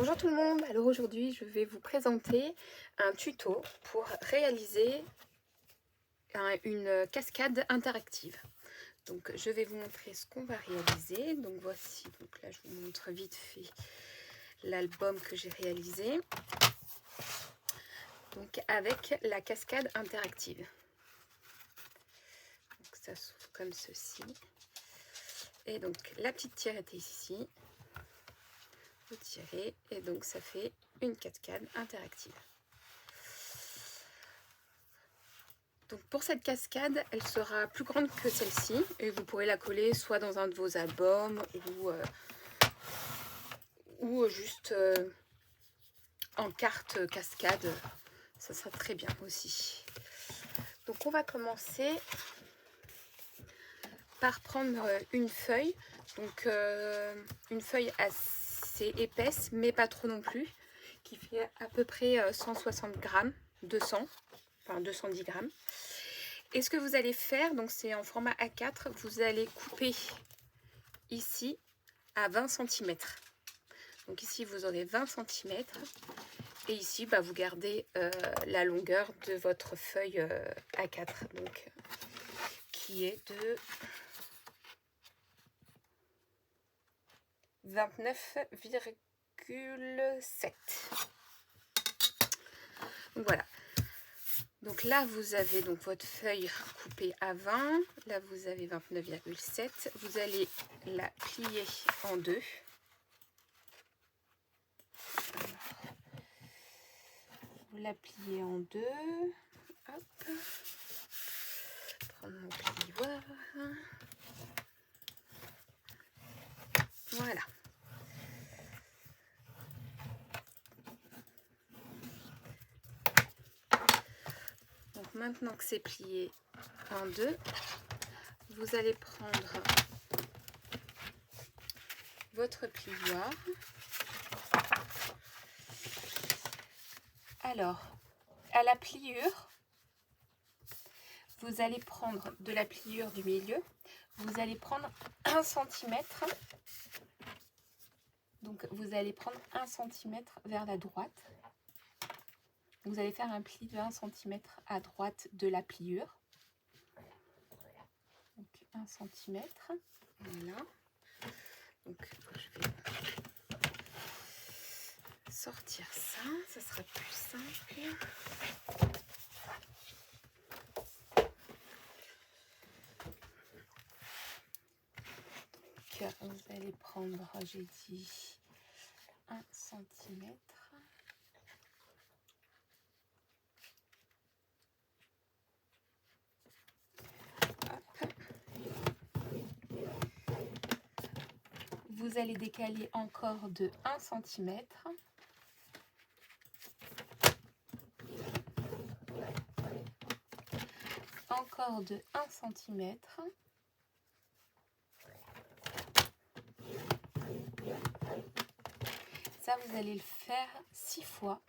Bonjour tout le monde, alors aujourd'hui je vais vous présenter un tuto pour réaliser une cascade interactive. Donc je vais vous montrer ce qu'on va réaliser. Donc voici, donc là je vous montre vite fait l'album que j'ai réalisé. Donc avec la cascade interactive. Donc ça s'ouvre comme ceci. Et donc la petite tirette est ici. Vous tirez et donc ça fait une cascade interactive. Donc pour cette cascade, elle sera plus grande que celle-ci et vous pourrez la coller soit dans un de vos albums ou juste en carte cascade, ça sera très bien aussi. Donc on va commencer par prendre une feuille, donc une feuille assez épaisse mais pas trop non plus, qui fait à peu près 160 grammes, 210 grammes. Et ce que vous allez faire, donc c'est en format A4, vous allez couper ici à 20 cm. Donc ici vous aurez 20 cm et ici vous gardez la longueur de votre feuille A4, donc qui est de 29,7. Donc voilà. Donc là, vous avez donc votre feuille coupée à 20. Là, vous avez 29,7. Vous allez la plier en deux. Vous la pliez en deux. Hop. Prendre mon plioir. Voilà. Donc maintenant que c'est plié en deux, vous allez prendre votre plioir. Alors, à la pliure, vous allez prendre de la pliure du milieu, vous allez prendre 1 cm. Donc vous allez prendre 1 cm vers la droite. Vous allez faire un pli de 1 cm à droite de la pliure. Donc 1 cm. Voilà. Donc je vais sortir ça, ça sera plus simple. Donc vous allez prendre, j'ai dit 1 cm. Vous allez décaler encore de 1 cm. Encore de 1 cm. Ça, vous allez le faire 6 fois.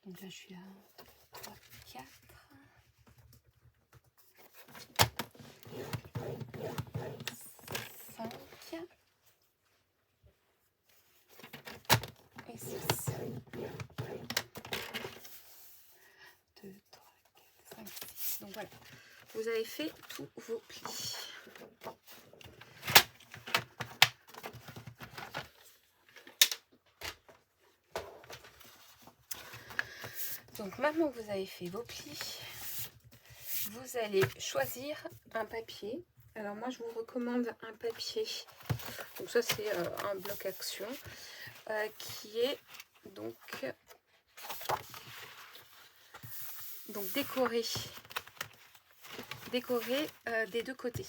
Donc là, je suis à 3, 4. 5 et 6. 2, 3, 4, 5, 6. Donc voilà, vous avez fait tous vos plis. Donc maintenant que vous avez fait vos plis, vous allez choisir un papier. Alors moi je vous recommande un papier, donc ça c'est un bloc action, qui est donc décoré des deux côtés.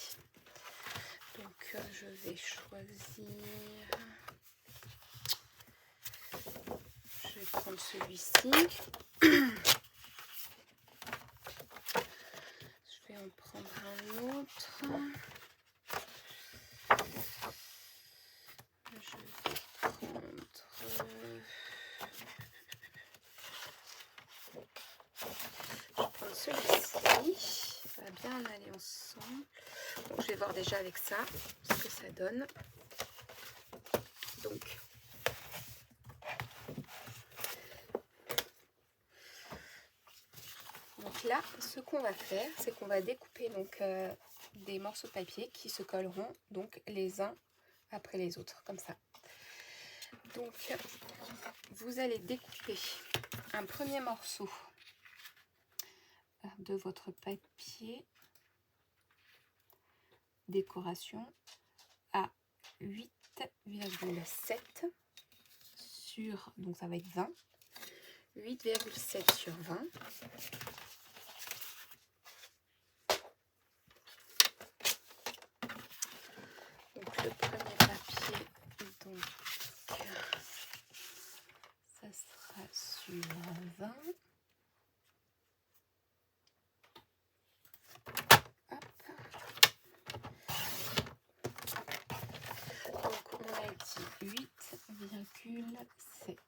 Donc je vais choisir, je vais prendre celui-ci. Je vais en prendre un autre. Je vais prendre celui-ci. Voilà, bien aller ensemble. Donc je vais voir déjà avec ça ce que ça donne. Donc là, ce qu'on va faire, c'est qu'on va découper donc des morceaux de papier qui se colleront donc les uns après les autres, comme ça. Donc, vous allez découper un premier morceau de votre papier décoration à 8,7 sur, donc ça va être 20, 8,7 sur 20. Donc le premier papier, donc ça sera sur 20. Hop. Donc on a dit 8,7.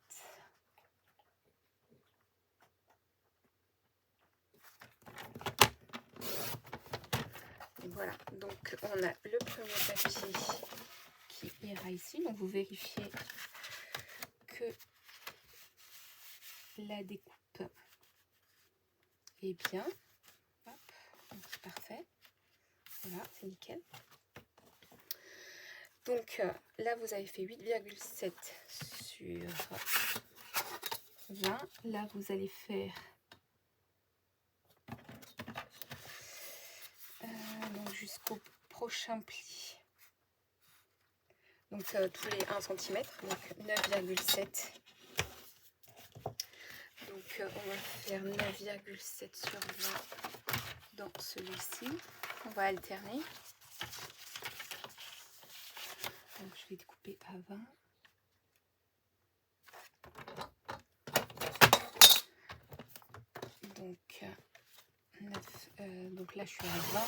Voilà, donc on a le premier papier qui ira ici. Donc vous vérifiez que la découpe est bien. Hop, c'est parfait. Voilà, c'est nickel. Donc là, vous avez fait 8,7 sur 20. Là, vous allez faire donc jusqu'au prochain pli. Donc tous les 1 cm, donc 9,7. Donc on va faire 9,7 sur 20 dans celui-ci. On va alterner. Donc je vais découper à 20. Donc, 9, donc là je suis à 20.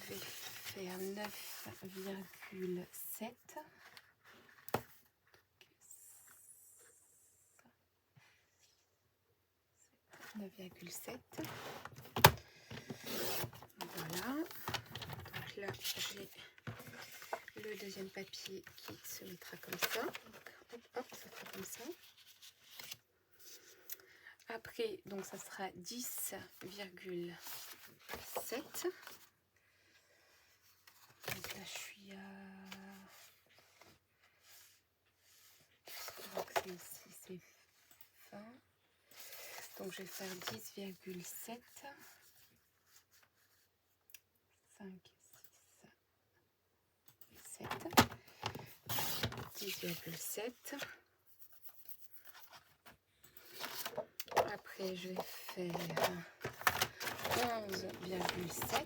Je vais faire 9,7. 9,7. Voilà. Donc là, j'ai le deuxième papier qui se mettra comme ça. Donc, hop, hop, ça fera comme ça. Après, donc ça sera 10,7. Donc là, je suis à... Donc c'est ici, c'est 20. Donc je vais faire 10,7. 5, 6, 7. 10,7. Après, je vais faire 11,7.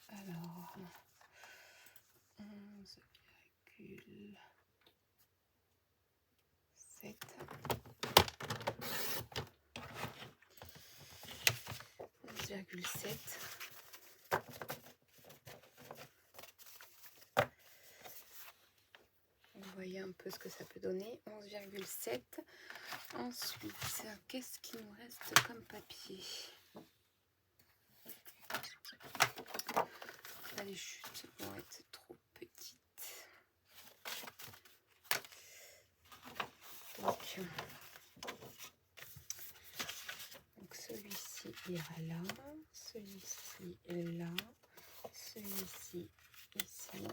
Alors, 11,7. 11,7. Vous voyez un peu ce que ça peut donner. 11,7. Ensuite, qu'est-ce qui nous reste comme papier? Là, les chutes vont être trop petites. Donc celui-ci ira là, celui-ci là, celui-ci ici,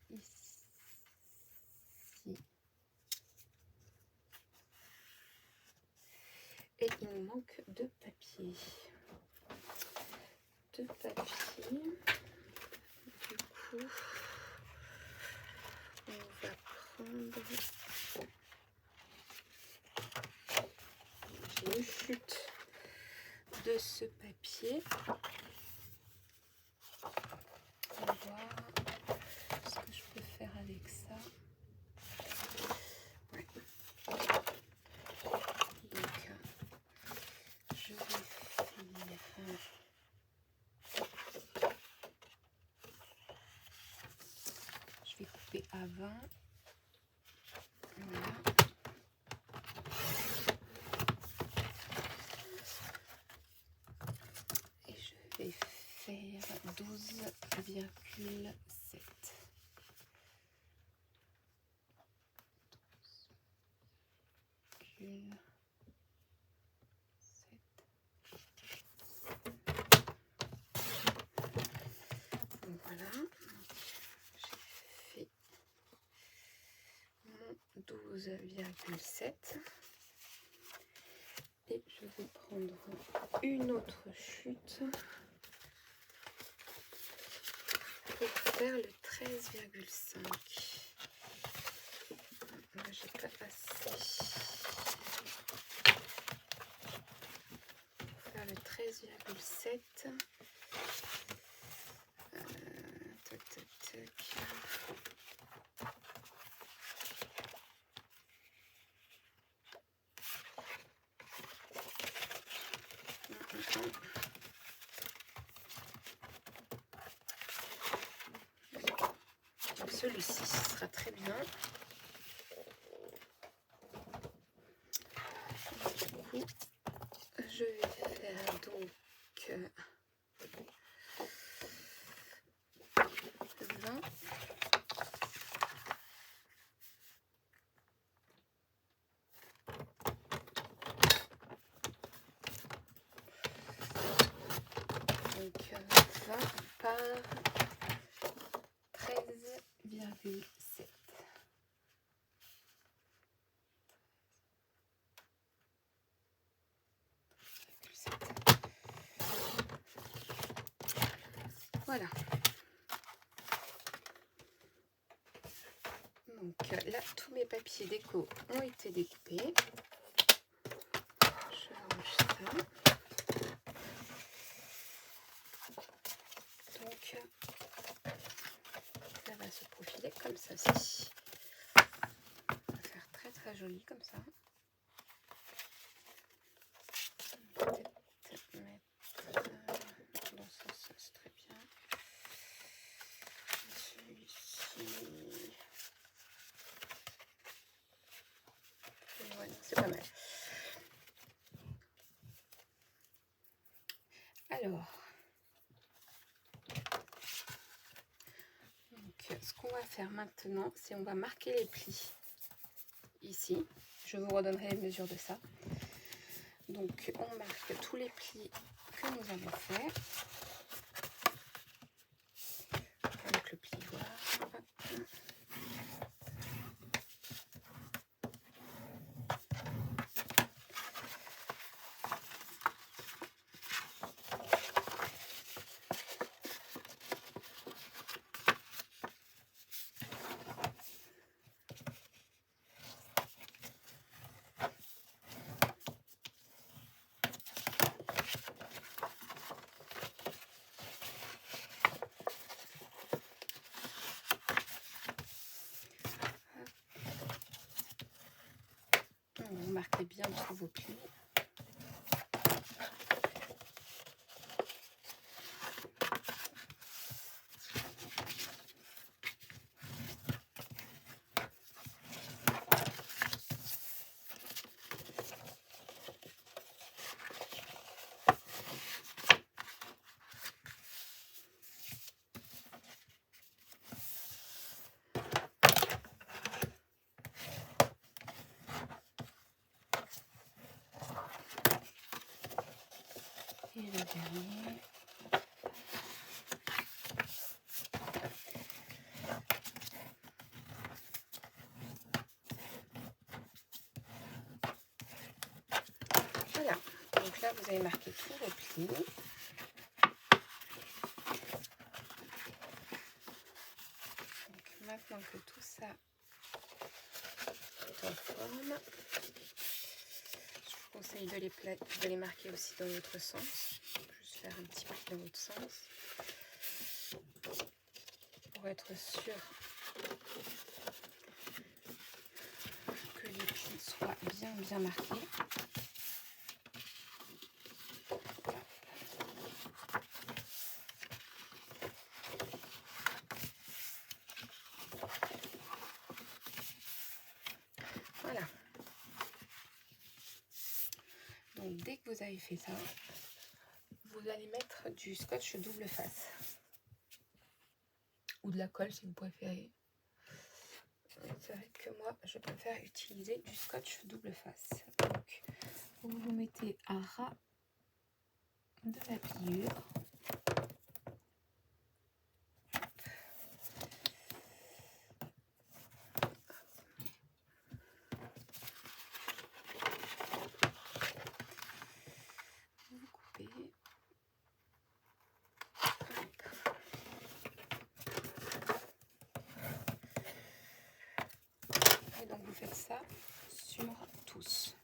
ici. Et il nous manque deux papiers. Deux papiers. Du coup, on va prendre... J'ai une chute de ce papier. On va voir ce que je peux faire avec ça. Ouais. Donc, je vais faire... Je vais couper à 20. Voilà. Donc voilà, j'ai fait mon 12,7 et je vais prendre une autre chute pour faire le 13,5. Là j'ai pas assez pour faire le 13,7. Tac tac tac. Celui-ci sera très bien. Du coup, je vais faire donc 20. Donc 20 par 13,7. Voilà. Donc là, tous mes papiers déco ont été découpés. Je range ça. Donc, ça va se profiler comme ça aussi. On va faire très très joli comme ça. Peut-être mettre dans ce sens très bien. Celui-ci. Ouais, c'est pas mal. Alors, donc, ce qu'on va faire maintenant, c'est on va marquer les plis ici. Je vous redonnerai les mesures de ça. Donc, on marque tous les plis que nous avons fait avec le plioir. Vous marquez bien tous vos plis. Et le dernier. Voilà, donc là vous avez marqué tous vos plis. Donc maintenant que tout ça est en forme, je vous conseille de les marquer aussi dans l'autre sens. Juste faire un petit pli dans l'autre sens pour être sûr que les plis soient bien marqués. Voilà. Donc dès que vous avez fait ça, vous allez mettre du scotch double face. ou de la colle si vous préférez. C'est vrai que moi je préfère utiliser du scotch double face. Donc vous vous mettez à ras de la pliure. Vous coupez. Et donc vous faites ça sur tous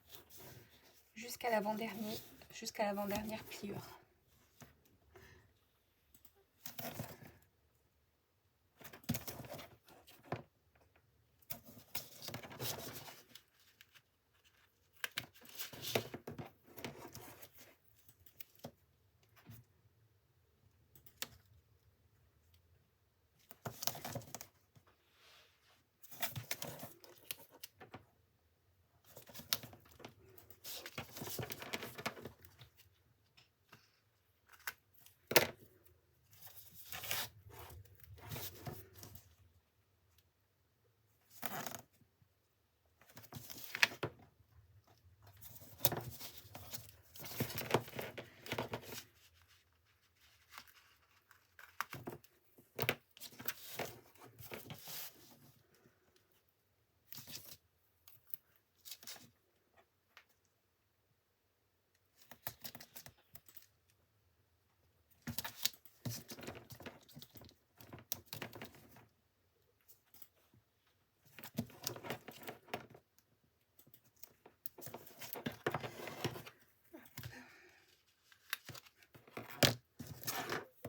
jusqu'à l'avant-dernier, jusqu'à l'avant-dernière pliure.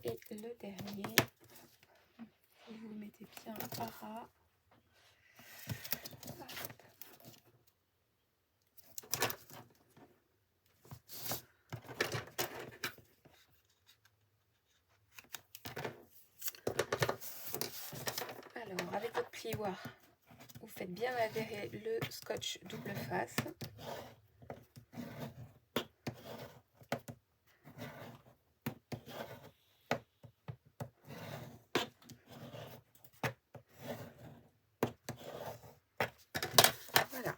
Et le dernier, vous vous mettez bien à ras. Alors, avec votre plioir, vous faites bien adhérer le scotch double face. Voilà.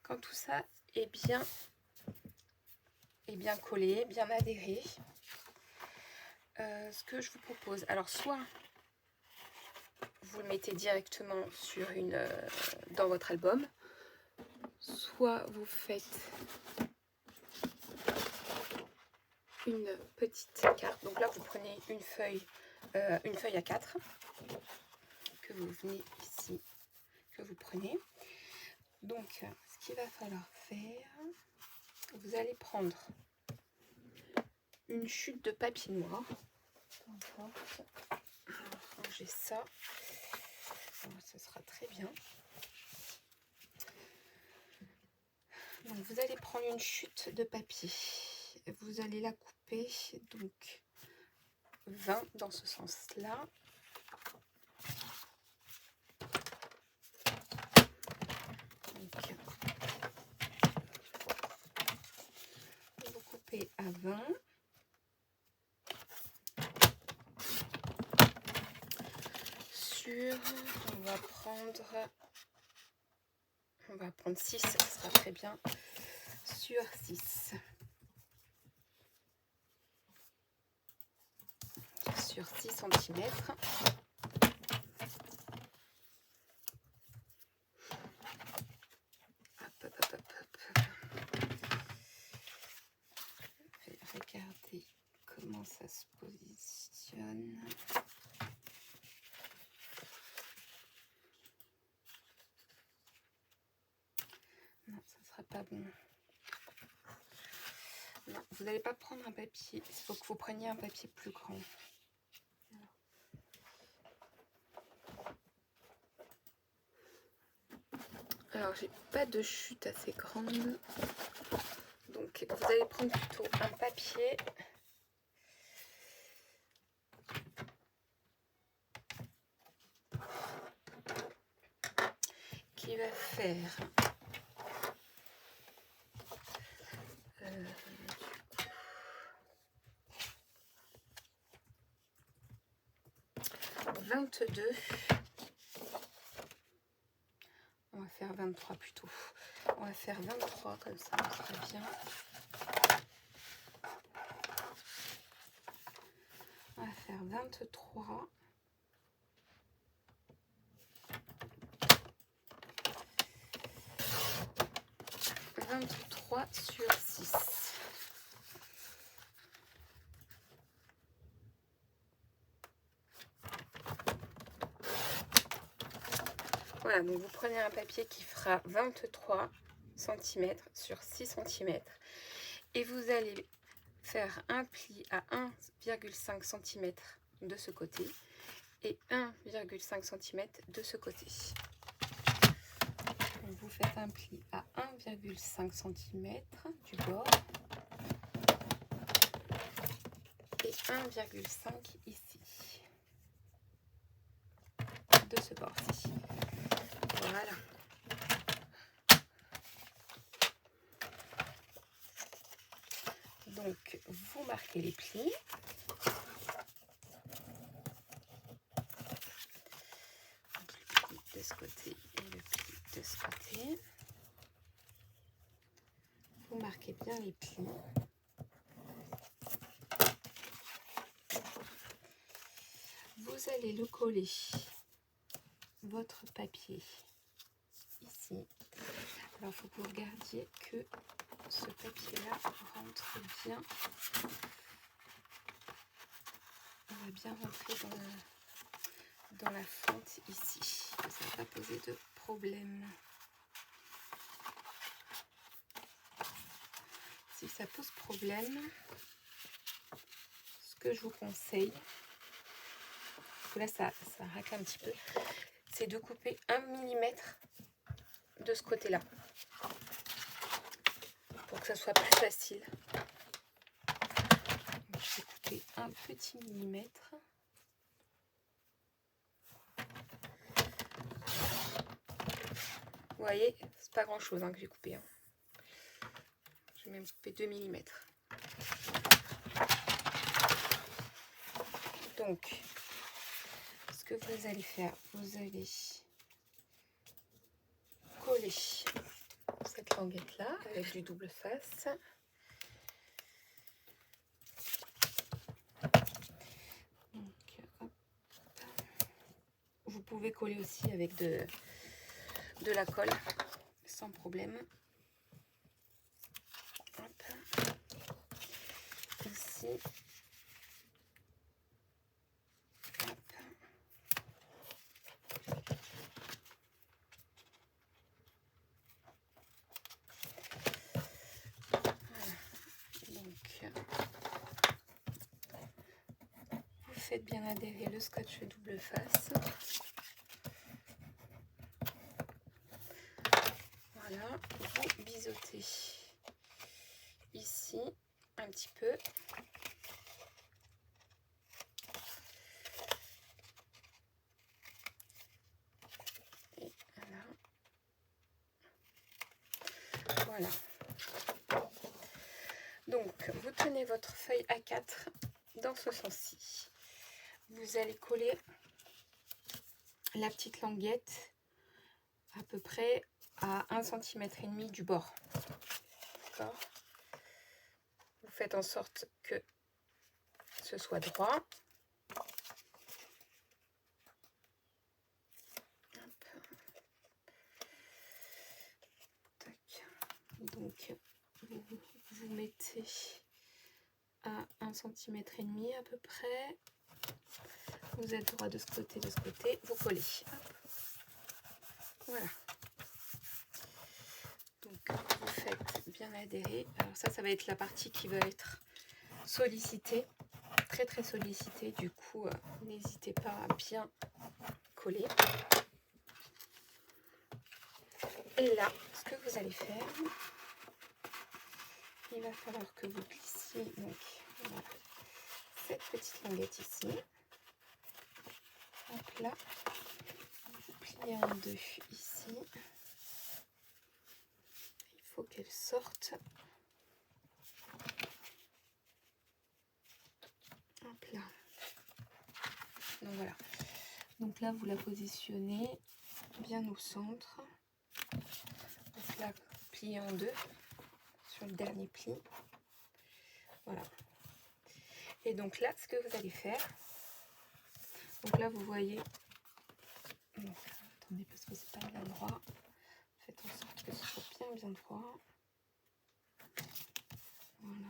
Quand tout ça est bien collé, bien adhéré, ce que je vous propose, alors soit vous le mettez directement sur dans votre album, soit vous faites une petite carte. Donc là vous prenez une feuille à 4 que vous venez ici, que vous prenez. Donc ce qu'il va falloir faire, vous allez prendre une chute de papier noir. J'ai ça, ce sera très bien. Donc vous allez prendre une chute de papier, vous allez la couper donc 20 dans ce sens là. Donc, vous coupez à 20. On va prendre 6, ça sera très bien. Sur 6. Sur 6 cm. Regardez comment ça se positionne. Non, ça ne sera pas bon. Non, vous n'allez pas prendre un papier. Il faut que vous preniez un papier plus grand. Alors, j'ai pas de chute assez grande. Donc, vous allez prendre plutôt un papier qui va faire 22. On va faire 23 plutôt. On va faire 23 comme ça, très bien. On va faire 23. Sur 6. Voilà, donc vous prenez un papier qui fera 23 cm sur 6 cm et vous allez faire un pli à 1,5 cm de ce côté et 1,5 cm de ce côté. Donc vous faites un pli à 1,5 cm du bord et 1,5 ici de ce bord-ci. Voilà. Donc vous marquez les plis. Le pli de ce côté et le pli de ce côté. Vous marquez bien les plis. Vous allez le coller, votre papier, ici. Alors, il faut que vous regardiez que ce papier-là rentre bien. On va bien rentrer dans la fente ici. Ça ne va pas poser de problème. Si ça pose problème, ce que je vous conseille, parce que là ça racle un petit peu, c'est de couper 1 mm de ce côté-là pour que ça soit plus facile. Donc, je vais couper un petit millimètre. Vous voyez, c'est pas grand chose que j'ai coupé. Je vais même couper 2 mm. Donc, ce que vous allez faire, vous allez coller cette languette là avec du double face. Donc, hop. Vous pouvez coller aussi avec de la colle sans problème. Hop. Ici. Hop. Faites bien adhérer le scotch double face. Voilà, vous biseautez ici un petit peu. Et voilà. Voilà. Donc, vous tenez votre feuille A4 dans ce sens-ci. Vous allez coller la petite languette à peu près à 1,5 cm du bord. D'accord ? Vous faites en sorte que ce soit droit. Hop. Tac. Donc, vous mettez à 1,5 cm à peu près. Vous êtes droit de ce côté, vous collez. Hop. Voilà. Donc vous faites bien adhérer. Alors ça va être la partie qui va être sollicitée, très très sollicitée. Du coup, n'hésitez pas à bien coller. Et là, ce que vous allez faire, il va falloir que vous glissiez donc voilà, cette petite languette ici. Donc là, vous pliez en deux ici. Il faut qu'elle sorte. Hop là. Donc voilà. Donc là, vous la positionnez bien au centre. Donc là, pliée en deux sur le dernier pli. Voilà. Et donc là, ce que vous allez faire, donc là, vous voyez, donc, attendez, parce que c'est pas bien droit. Faites en sorte que ce soit bien droit. Voilà.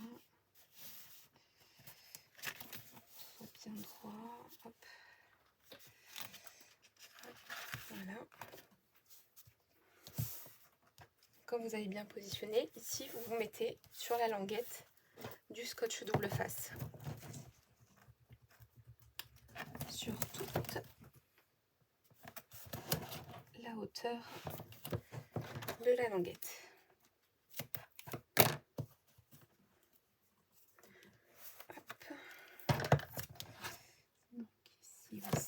Soit bien droit. Hop. Voilà. Quand vous avez bien positionné, ici, vous vous mettez sur la languette du scotch double face. Sur toute la hauteur de la languette. Hop. Donc ici aussi.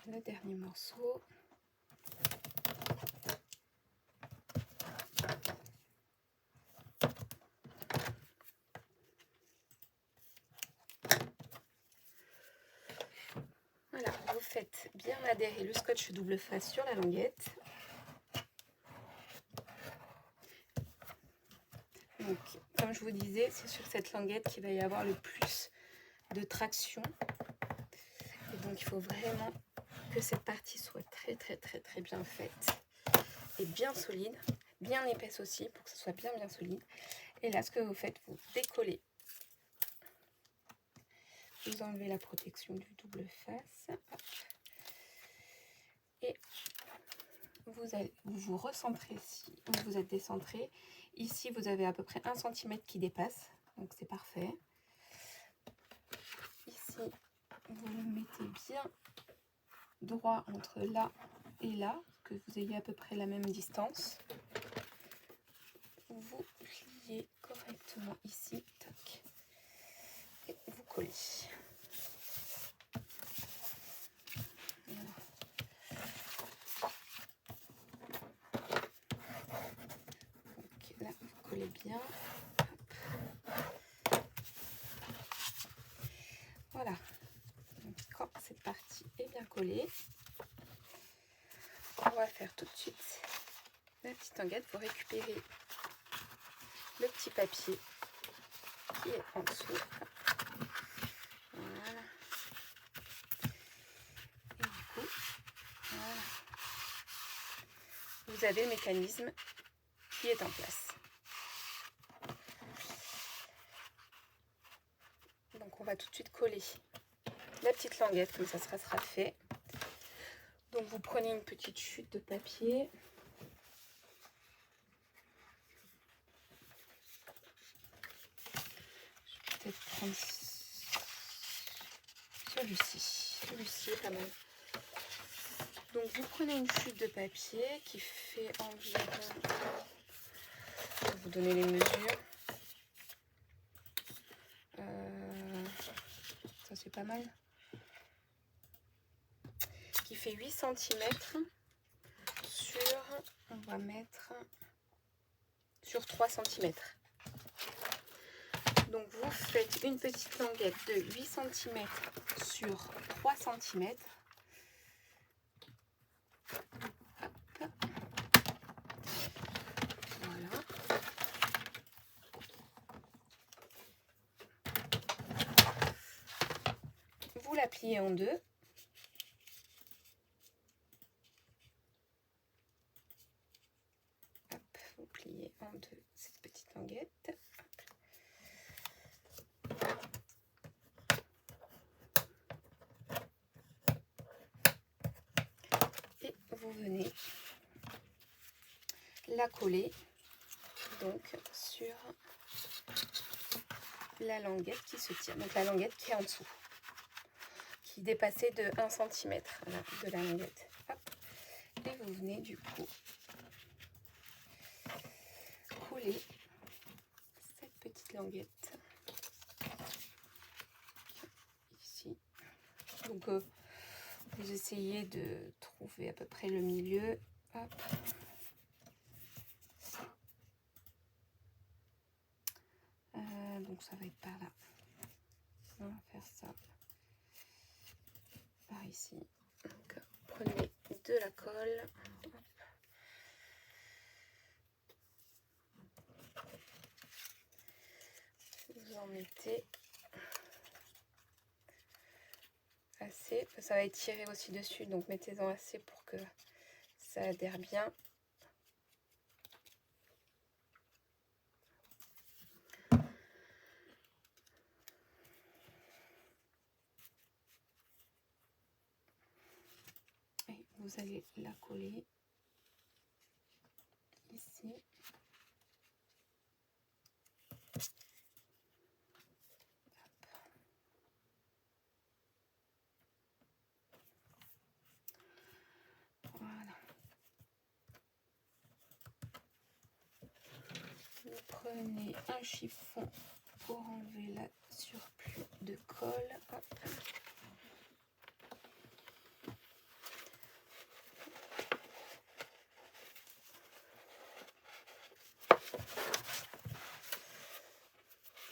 Le dernier morceau. Voilà, vous faites bien adhérer le scotch double face sur la languette. Donc, comme je vous disais, c'est sur cette languette qu'il va y avoir le plus de traction. Et donc, il faut vraiment que cette partie soit très bien faite et bien solide, bien épaisse aussi pour que ce soit bien solide. Et là, ce que vous faites, vous décollez, vous enlevez la protection du double face. Hop. Et vous recentrez ici, vous êtes décentré. Ici, vous avez à peu près 1 cm qui dépasse, donc c'est parfait. Ici, vous le mettez bien droit entre là et là, que vous ayez à peu près la même distance. Vous pliez correctement ici, tac, et vous collez. Voilà. Donc là, vous collez bien. Hop. Voilà. Donc, quand cette partie est bien collée, on va faire tout de suite la petite languette pour récupérer le petit papier qui est en dessous. Voilà. Et du coup, voilà. Vous avez le mécanisme qui est en place. Donc on va tout de suite coller la petite languette, comme ça sera fait. Donc vous prenez une petite chute de papier. Je vais peut-être prendre celui-ci. Celui-ci est pas mal. Donc vous prenez une chute de papier qui fait environ... Je vais vous donner les mesures. Ça c'est pas mal. Qui fait 8 cm sur... On va mettre sur 3 cm. Donc vous faites une petite languette de 8 cm sur 3 cm. Hop. Voilà. Vous la pliez en deux. Hop, vous pliez en deux cette petite languette. Et vous venez la coller donc sur la languette qui se tire. Donc la languette qui est en dessous, qui dépassait de 1 cm de la languette. Hop. Et vous venez du coup coller cette petite languette ici. Donc vous essayez de trouver à peu près le milieu. Hop. Donc ça va être par là. On va faire ça par ici. Donc prenez de la colle. Vous en mettez assez. Ça va étirer aussi dessus, donc mettez-en assez pour que ça adhère bien. Et vous allez la coller ici. Voilà. Vous prenez un chiffon pour enlever la surplus de colle. Hop.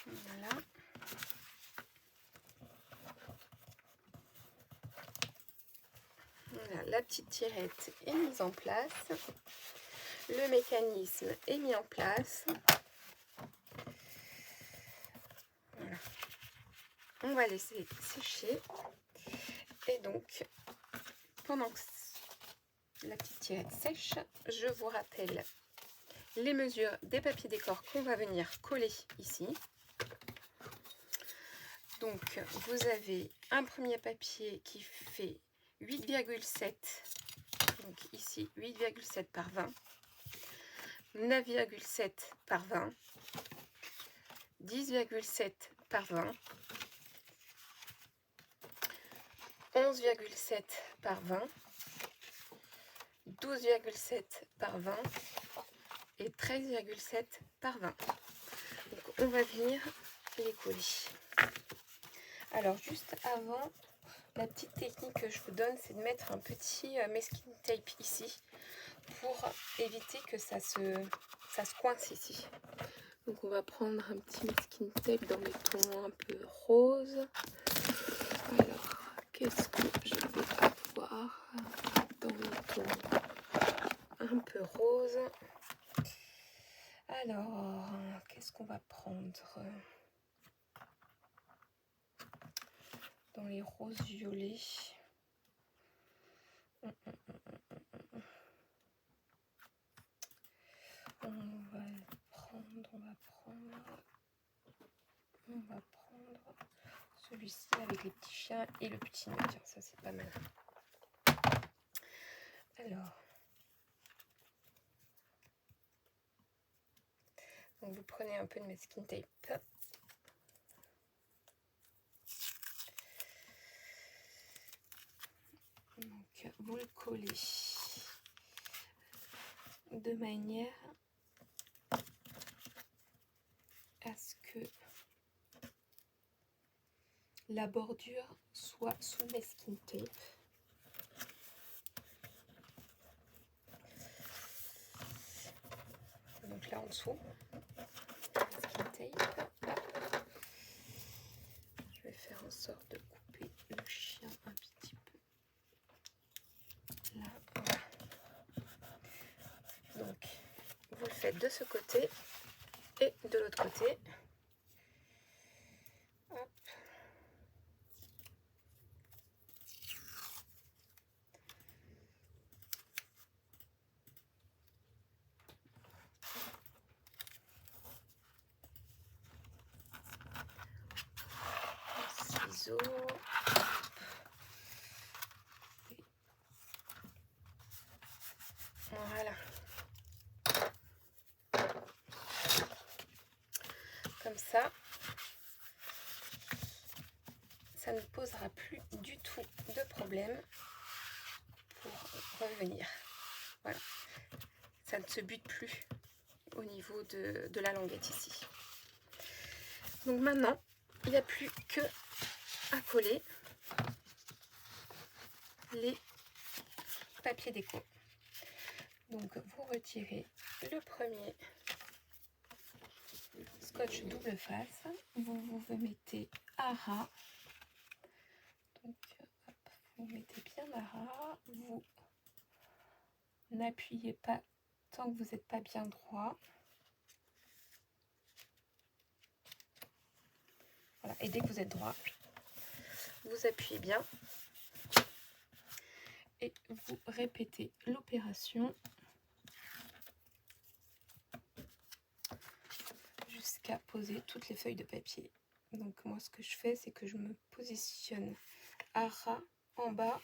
Voilà. Voilà, la petite tirette est mise en place. Le mécanisme est mis en place. Voilà. On va laisser sécher. Et donc, pendant que la petite tirette sèche, je vous rappelle les mesures des papiers décor qu'on va venir coller ici. Donc, vous avez un premier papier qui fait 8,7, donc ici 8,7 par 20, 9,7 par 20, 10,7 par 20, 11,7 par 20, 12,7 par 20 et 13,7 par 20. Donc on va venir les coller. Alors juste avant, la petite technique que je vous donne, c'est de mettre un petit masking tape ici pour éviter que ça se coince ici. Donc on va prendre un petit masking tape dans les tons un peu roses. Alors, qu'est-ce que je vais avoir dans les tons un peu roses? Alors, qu'est-ce qu'on va prendre dans les roses violets? On va prendre celui-ci avec les petits chiens et le petit nœud. Tiens, ça c'est pas mal. Alors, donc vous prenez un peu de masking tape. Donc vous le collez de manière à ce que la bordure soit sous masking tape. Donc là en dessous, masking tape. Je vais faire en sorte de couper le chien un petit peu. Là, voilà. Donc vous le faites de ce côté et de l'autre côté. Hop. Ciseaux. Voilà. Comme ça ne posera plus du tout de problème pour revenir. Voilà, ça ne se bute plus au niveau de la languette ici. Donc maintenant, il n'y a plus que à coller les papiers déco. Donc vous retirez le premier scotch double face, vous mettez à ras. Donc hop, vous mettez bien à ras, vous n'appuyez pas tant que vous n'êtes pas bien droit. Voilà. Et dès que vous êtes droit, vous appuyez bien et vous répétez l'opération jusqu'à poser toutes les feuilles de papier. Donc moi ce que je fais, c'est que je me positionne à ras en bas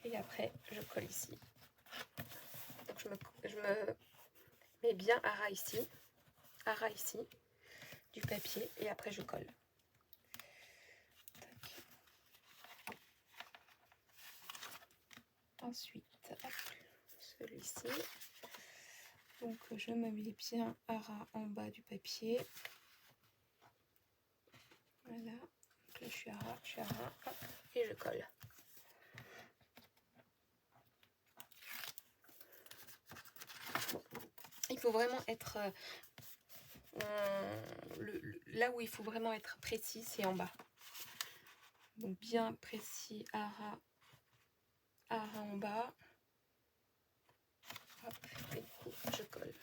et après je colle ici. Donc je me mets bien à ras ici du papier et après je colle. Ensuite, celui-ci. Donc je me mets bien à ras en bas du papier. Voilà. Donc là je suis à ras, hop, et je colle. Il faut vraiment être là où il faut vraiment être précis, c'est en bas. Donc bien précis à ras en bas. Hop, et du coup je colle.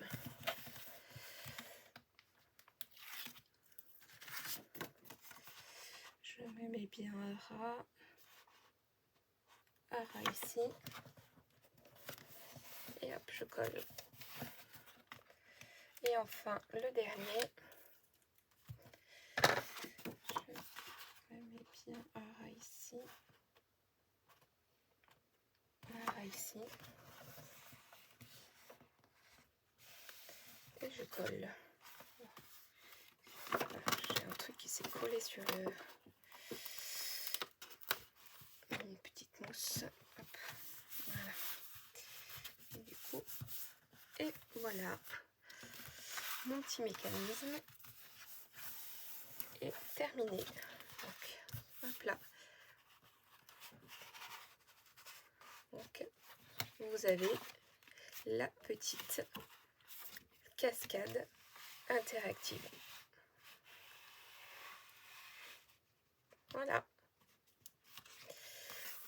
Je me mets bien à ras ici. Et hop, je colle. Et enfin, le dernier, je me mets bien à ras ici. À ras ici. Et je colle. J'ai un truc qui s'est collé sur une petite mousse. Hop. Voilà. Et du coup, et voilà. Mon petit mécanisme est terminé. Donc, hop là. Donc, vous avez la petite cascade interactive. Voilà.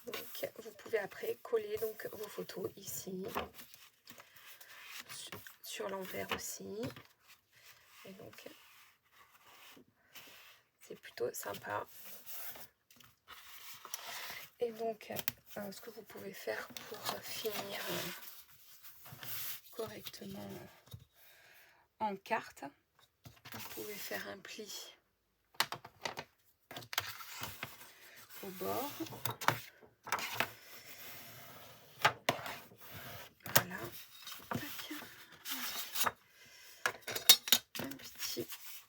Donc, vous pouvez après coller donc vos photos ici, sur l'envers aussi. Et donc, c'est plutôt sympa. Et donc, ce que vous pouvez faire pour finir correctement en carte, vous pouvez faire un pli au bord. Voilà. Tac. Un petit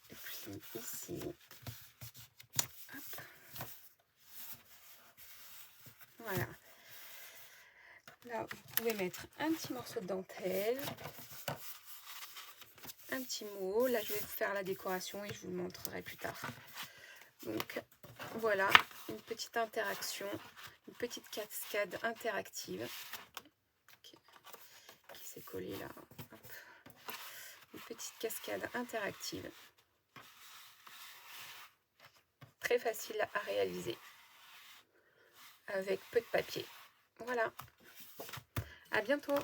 pli ici. Hop. Voilà. Là, vous pouvez mettre un petit morceau de dentelle, un petit mot. Là, je vais vous faire la décoration et je vous le montrerai plus tard. Donc, voilà, une petite interaction, une petite cascade interactive qui s'est collée là. Hop. Une petite cascade interactive. Très facile à réaliser avec peu de papier. Voilà. À bientôt.